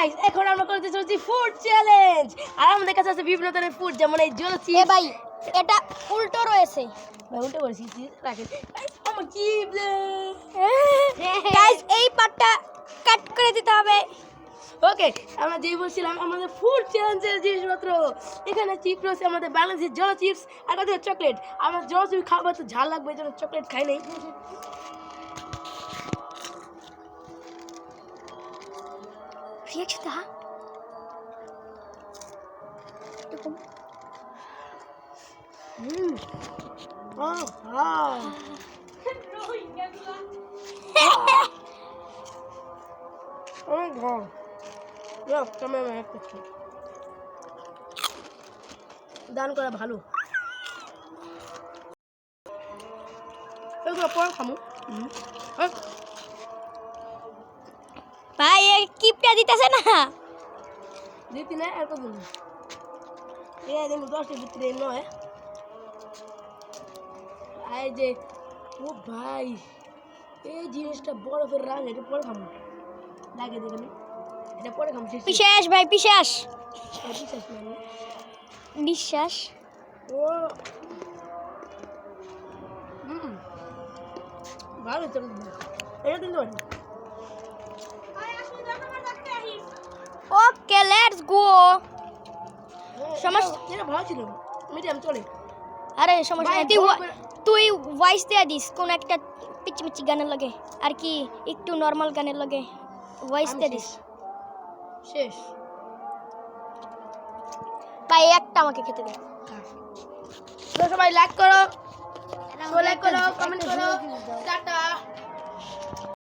Guys এখন আমরা করতে চলেছি ফুড চ্যালেঞ্জ। আর আমাদের কাছে আছে বিভিন্ন ধরনের ফুড, যেমন এই জল চিপস। ভাই এটা উল্টো রয়েছে। ভাই উল্টো করেছি, রাখেন আমার কি গাইস এই পার্টটা কাট করে দিতে হবে। ওকে, আমরা যেই বলছিলাম আমাদের ফুড চ্যালেঞ্জের জিনিসপত্র। এখানে চিপস রয়েছে, আমাদের বাংলাদেশের জল চিপস, আর কাছে চকলেট। আমার জল চিপস খাবো তো ঝাল লাগবে, এই জন্য চকলেট খাই নাই। রিয়াকশন দান করা ভালো, এগুলো পর খামু। ভাই এই কিপটা দিতেছে না। দিতি না আর কত এই দিন 10 ভিতরে নয়। এই যে ও ভাই, এই জিনিসটা বরফের রাং, এটা পরে খামু। লাগে দেখেন, এটা পরে খামু। পিশাস ভাই পিশাস বিশ্বাস মানে বিশ্বাস। ও ভালো তো, এটা কিন্তু ভালো। Okay let's go. সমস্যা এটা ভালো ছিল, মিডিয়াম চলে। আরে সমস্যা ভাই, নেই, বড় করে- তুই ভয়েস দিয়ে দিস কোন একটা পিচি পিচি গানের লাগে, আর কি একটু নর্মাল গানের লাগে ভয়েস আমি দিয়ে দিস। শেষ ভাই একটা আমাকে খেতে দে। তো সবাই লাইক করো, কমেন্ট করো, টাটা।